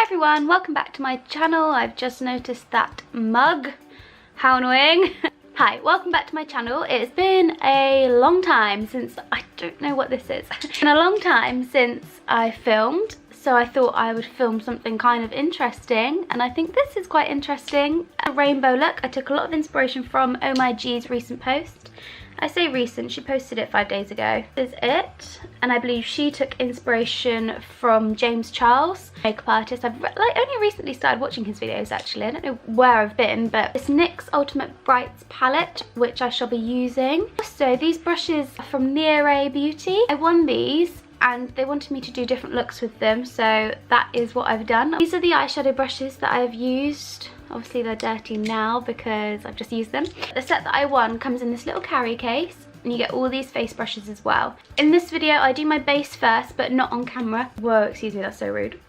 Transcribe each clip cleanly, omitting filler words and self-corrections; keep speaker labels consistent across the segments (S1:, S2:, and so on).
S1: everyone, welcome back to my channel. I've just noticed that mug. How annoying. Hi, welcome back to my channel. It's been a long time since, I don't know what this is. It's been a long time since I filmed, so I thought I would film something kind of interesting, and I think this is quite interesting. A rainbow look. I took a lot of inspiration from Oh My G's recent post. I say recent, she posted it 5 days ago. This is it, and I believe she took inspiration from James Charles, makeup artist. I've only recently started watching his videos actually. I don't know where I've been, but it's NYX Ultimate Brights palette, which I shall be using. So these brushes are from NYX Beauty. I won these and they wanted me to do different looks with them, so that is what I've done. These are the eyeshadow brushes that I've used. Obviously they're dirty now because I've just used them. The set that I won comes in this little carry case, and you get all these face brushes as well. In this video I do my base first, but not on camera. Whoa, excuse me, that's so rude.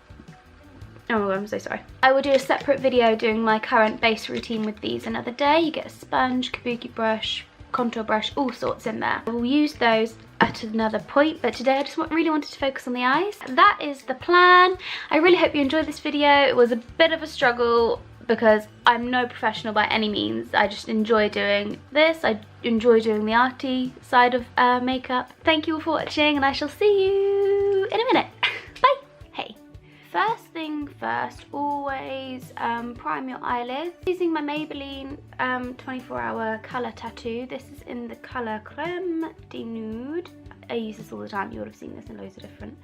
S1: Oh my god, I'm so sorry. I will do a separate video doing my current base routine with these another day. You get a sponge, kabuki brush, contour brush, all sorts in there. I will use those at another point, but today I just really wanted to focus on the eyes. That is the plan. I really hope you enjoyed this video. It was a bit of a struggle because I'm no professional by any means. I just enjoy doing this. I enjoy doing the arty side of makeup. Thank you all for watching, and I shall see you in a minute. Bye. Hey. First thing first, always prime your eyelids. Using my Maybelline 24-hour colour tattoo. This is in the colour Creme de Nude. I use this all the time. You would have seen this in loads of different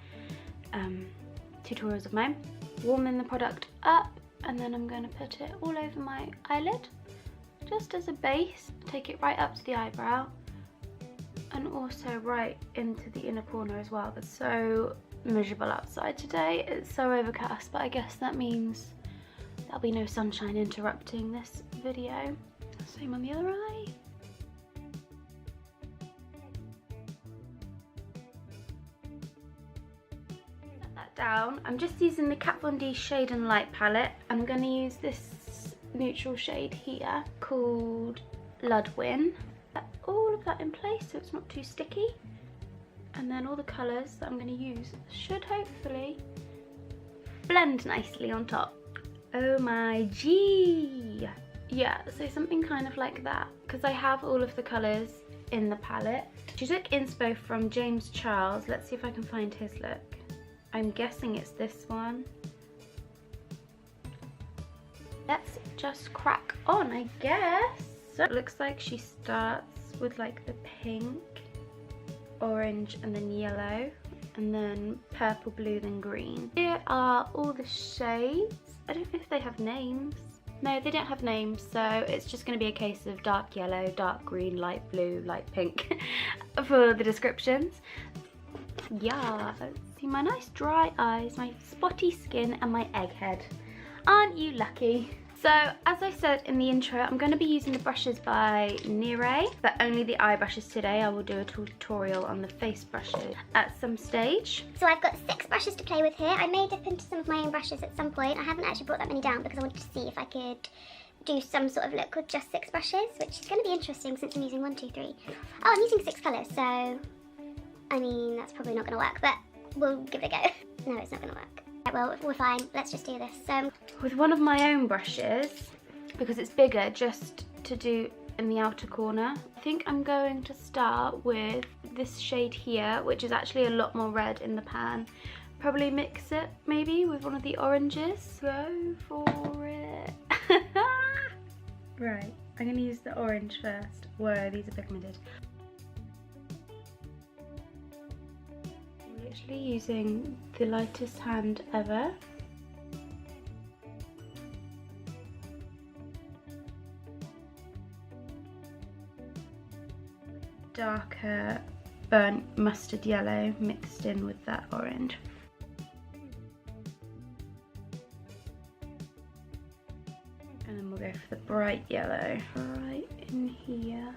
S1: tutorials of mine. Warming the product up, and then I'm going to put it all over my eyelid just as a base. Take it right up to the eyebrow and also right into the inner corner as well. It's so miserable outside today. It's so overcast, but I guess that means there'll be no sunshine interrupting this video. Same on the other eye. Down. I'm just using the Kat Von D Shade and Light palette. I'm going to use this neutral shade here called Ludwin. All of that in place so it's not too sticky, and then all the colours that I'm going to use should hopefully blend nicely on top. Oh my G! Yeah, so something kind of like that, because I have all of the colours in the palette. She took inspo from James Charles. Let's see if I can find his look. I'm guessing it's this one. Let's just crack on, I guess. So it looks like she starts with like the pink, orange, and then yellow, and then purple, blue, then green. Here are all the shades. I don't know if they have names. No, they don't have names, so it's just going to be a case of dark yellow, dark green, light blue, light pink for the descriptions. Yeah, see my nice dry eyes, my spotty skin, and my egghead. Aren't you lucky? So, as I said in the intro, I'm going to be using the brushes by NYX, but only the eye brushes today. I will do a tutorial on the face brushes at some stage.
S2: So I've got 6 brushes to play with here. I may dip into some of my own brushes at some point. I haven't actually brought that many down because I wanted to see if I could do some sort of look with just 6 brushes, which is going to be interesting since I'm using 1, 2, 3. Oh, I'm using 6 colours, so I mean, that's probably not going to work, but we'll give it a go. No, it's not going to work. Right, well, we're fine. Let's just do this.
S1: With one of my own brushes, because it's bigger, just to do in the outer corner, I think I'm going to start with this shade here, which is actually a lot more red in the pan. Probably mix it, maybe, with one of the oranges. Go for it. Right, I'm going to use the orange first. Whoa, these are pigmented. Literally using the lightest hand ever. Darker burnt mustard yellow mixed in with that orange. And then we'll go for the bright yellow right in here.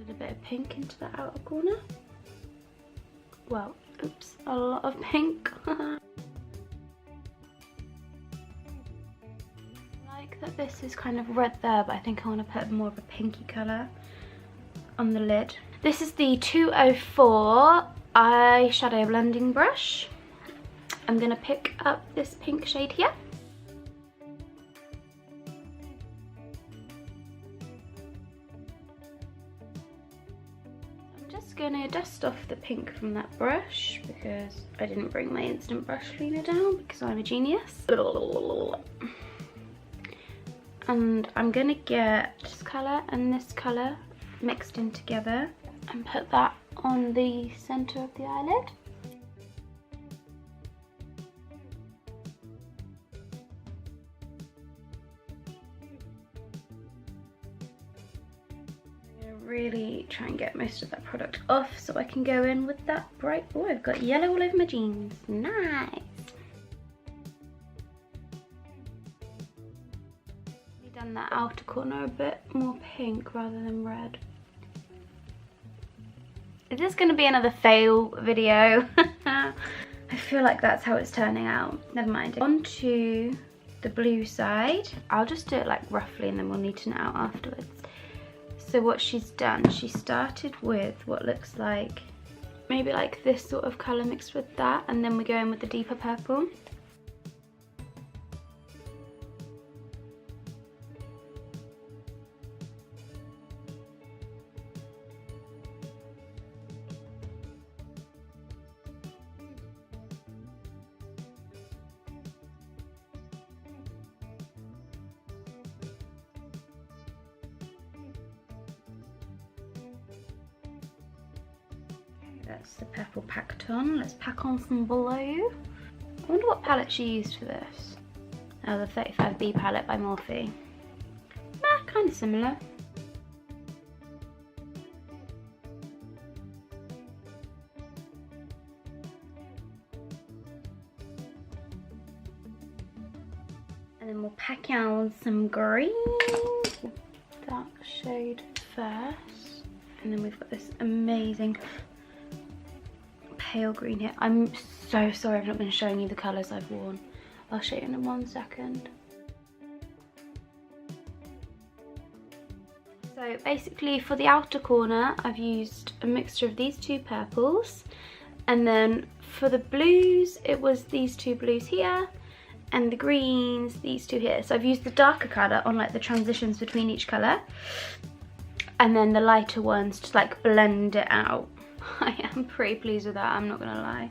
S1: A bit of pink into the outer corner. Well, oops, a lot of pink. I like that this is kind of red there, but I think I want to put more of a pinky colour on the lid. This is the 204 eyeshadow blending brush. I'm gonna pick up this pink shade here. I'm just gonna dust off the pink from that brush because I didn't bring my instant brush cleaner down because I'm a genius. And I'm gonna get this colour and this colour mixed in together and put that on the centre of the eyelid. I'm gonna really try and get most of that product off so I can go in with that bright, oh, I've got yellow all over my jeans, nice. Done that outer corner a bit more pink rather than red. Is this going to be another fail video? I feel like that's how it's turning out. Never mind. On to the blue side. I'll just do it like roughly and then we'll neaten it out afterwards. So what she's done, she started with what looks like maybe like this sort of colour mixed with that, and then we go in with the deeper purple. That's the purple packed on. Let's pack on some blue. I wonder what palette she used for this. Oh, the 35B palette by Morphe. Kind of similar. And then we'll pack on some green. That shade first. And then we've got this amazing pale green here. I'm so sorry I've not been showing you the colours I've worn. I'll show you in 1 second. So basically for the outer corner I've used a mixture of these two purples, and then for the blues it was these two blues here and the greens these two here. So I've used the darker colour on like the transitions between each colour and then the lighter ones to like blend it out. I am pretty pleased with that, I'm not gonna lie.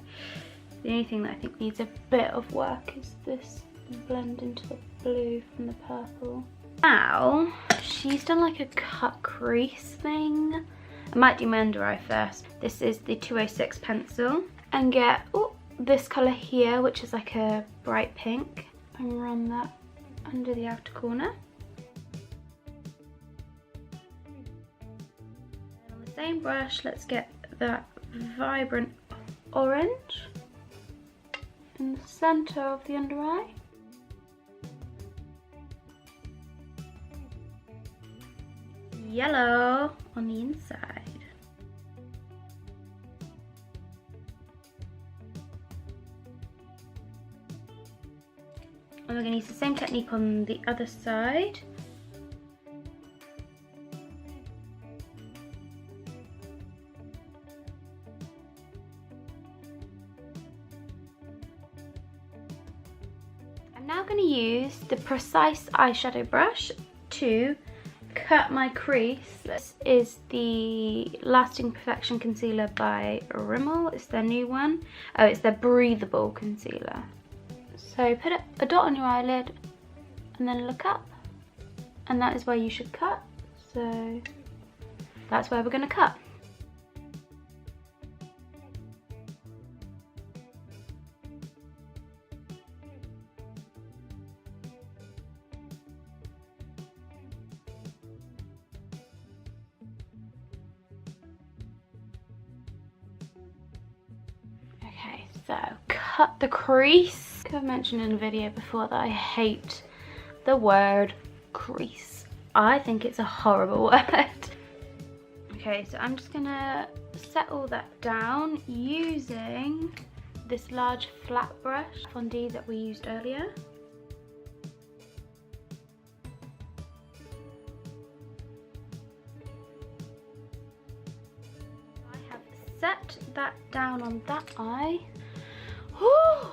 S1: The only thing that I think needs a bit of work is this blend into the blue from the purple. Now, she's done like a cut crease thing. I might do my under eye first. This is the 206 pencil. And get this colour here, which is like a bright pink, and run that under the outer corner. And on the same brush, let's get that vibrant orange in the centre of the under eye. Yellow on the inside. And we're going to use the same technique on the other side. I'm now going to use the Precise eyeshadow brush to cut my crease. This is the Lasting Perfection Concealer by Rimmel. It's their new one. Oh, it's their breathable concealer. So put a dot on your eyelid and then look up. And that is where you should cut. So that's where we're going to cut. Okay, so cut the crease. I've mentioned in a video before that I hate the word crease. I think it's a horrible word. Okay, so I'm just gonna set all that down using this large flat brush fondue that we used earlier. I have set put that down on that eye. Woo!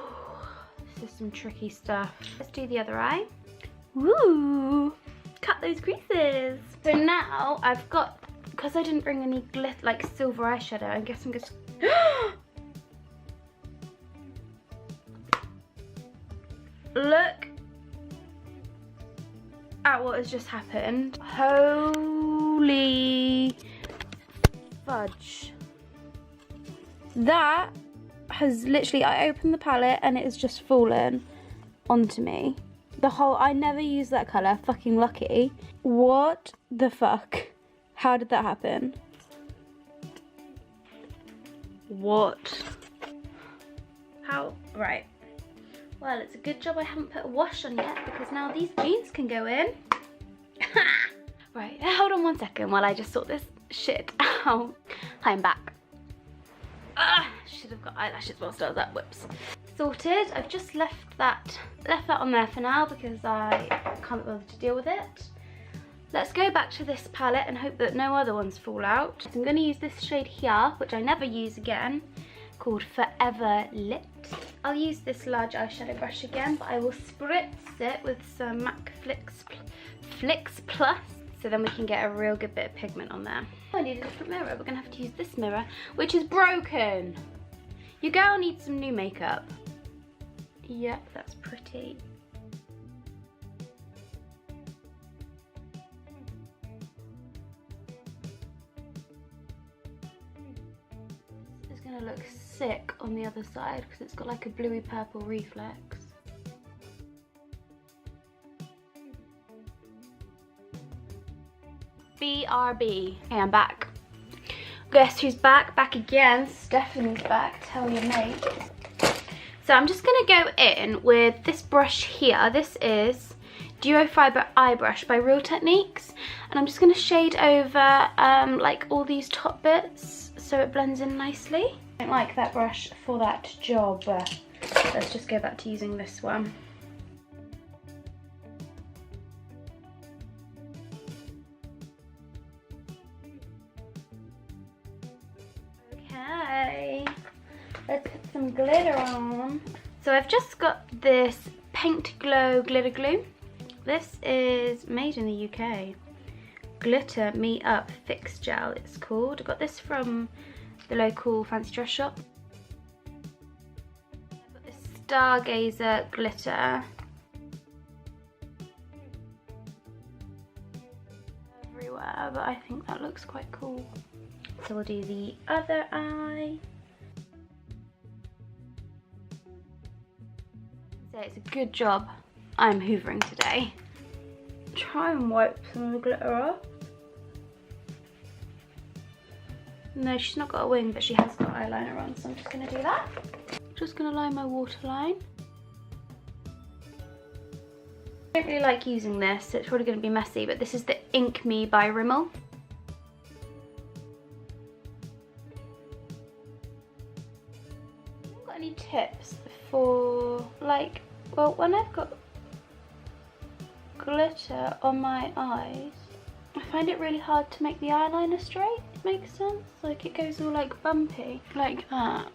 S1: This is some tricky stuff. Let's do the other eye. Woo! Cut those creases. So now I've got, because I didn't bring any glitter, like silver eyeshadow, I guess I'm just... Look at what has just happened. Holy fudge. That has literally, I opened the palette and it has just fallen onto me. The whole, I never use that colour, fucking lucky. What the fuck? How did that happen? What? How? Right. Well, it's a good job I haven't put a wash on yet, because now these jeans can go in. Right, hold on 1 second while I just sort this shit out. I'm back. Should have got eyelashes whilst I was at Whips. Sorted. I've just left that on there for now because I can't bother to deal with it. Let's go back to this palette and hope that no other ones fall out. So I'm going to use this shade here, which I never use again, called Forever Lit. I'll use this large eyeshadow brush again, but I will spritz it with some MAC Flicks Plus, so then we can get a real good bit of pigment on there. Oh, I need a different mirror. We're going to have to use this mirror, which is broken. Your girl needs some new makeup. Yep, that's pretty. It's going to look sick on the other side because it's got like a bluey purple reflex. BRB. Okay, I'm back. Guess who's back? Back again. Stephanie's back. Tell your mate. So I'm just going to go in with this brush here. This is Duo Fiber Eye Brush by Real Techniques. And I'm just going to shade over like all these top bits so it blends in nicely. I don't like that brush for that job. Let's just go back to using this one. Okay, let's put some glitter on. So I've just got this Paint Glow glitter glue. This is made in the UK. Glitter Me Up Fix Gel it's called. I got this from the local fancy dress shop. I've got this Stargazer glitter. Everywhere, but I think that looks quite cool. So we'll do the other eye. So it's a good job I'm hoovering today. Try and wipe some of the glitter off. No, she's not got a wing, but she has got eyeliner on, so I'm just going to do that. Just going to line my waterline. I don't really like using this, so it's probably going to be messy, but this is the Ink Me by Rimmel. Any tips for, like, well, when I've got glitter on my eyes, I find it really hard to make the eyeliner straight. It makes sense? Like it goes all like bumpy, like that.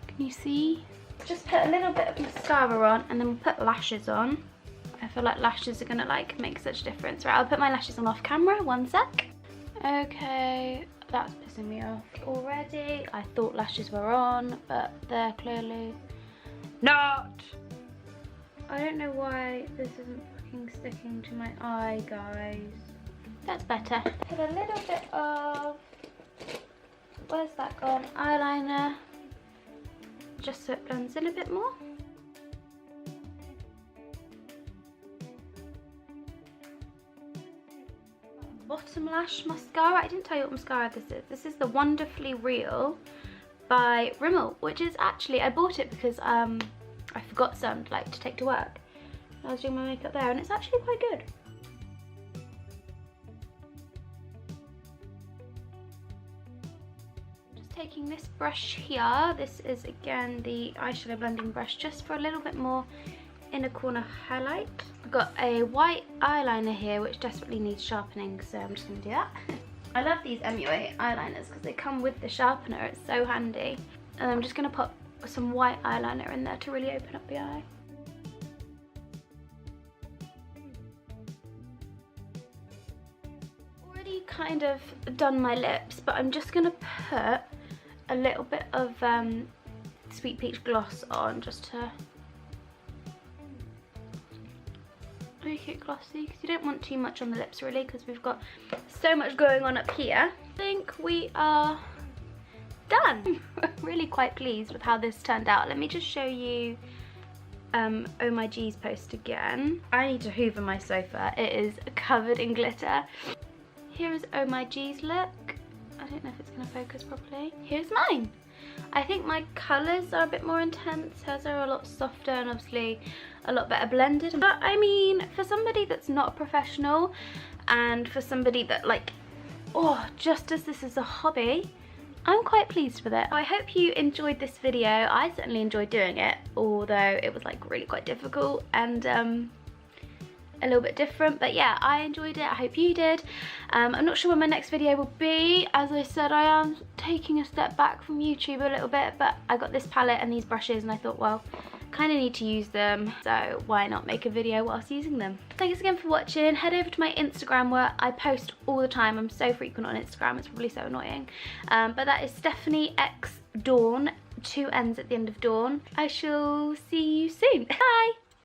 S1: Can you see? Just put a little bit of mascara on and then we'll put lashes on. I feel like lashes are gonna like make such a difference. Right, I'll put my lashes on off camera, 1 sec. Okay. That's pissing me off already. I thought lashes were on, but they're clearly not. I don't know why this isn't fucking sticking to my eye, guys. That's better. Put a little bit of, where's that gone? Eyeliner, just so it blends in a bit more. Bottom lash mascara. I didn't tell you what mascara this is. This is the Wonderfully Real by Rimmel, which is actually, I bought it because I forgot some like to take to work. I was doing my makeup there and it's actually quite good. Just taking this brush here. This is again the eyeshadow blending brush, just for a little bit more inner corner highlight. I've got a white eyeliner here which desperately needs sharpening, so I'm just going to do that. I love these MUA eyeliners because they come with the sharpener. It's so handy. And I'm just going to put some white eyeliner in there to really open up the eye. Already kind of done my lips, but I'm just going to put a little bit of Sweet Peach gloss on just to make it glossy, because you don't want too much on the lips really, because we've got so much going on up here. I think we are done. I'm really quite pleased with how this turned out. Let me just show you Oh My G's post again. I need to hoover my sofa. It is covered in glitter. Here is Oh My G's look. I don't know if it's going to focus properly. Here's mine. I think my colours are a bit more intense. Hers are a lot softer and obviously a lot better blended. But I mean, for somebody that's not a professional and for somebody that like, oh, just as this is a hobby, I'm quite pleased with it. I hope you enjoyed this video. I certainly enjoyed doing it, although it was like really quite difficult and a little bit different, but yeah, I enjoyed it. I hope you did. I'm not sure when my next video will be. As I said, I am taking a step back from YouTube a little bit, but I got this palette and these brushes and I thought, well, kind of need to use them, so why not make a video whilst using them. Thanks again for watching. Head over to my Instagram where I post all the time. I'm so frequent on Instagram, it's probably so annoying, but that is Stephanie X Dawn, 2 N's at the end of Dawn. I shall see you soon. Bye.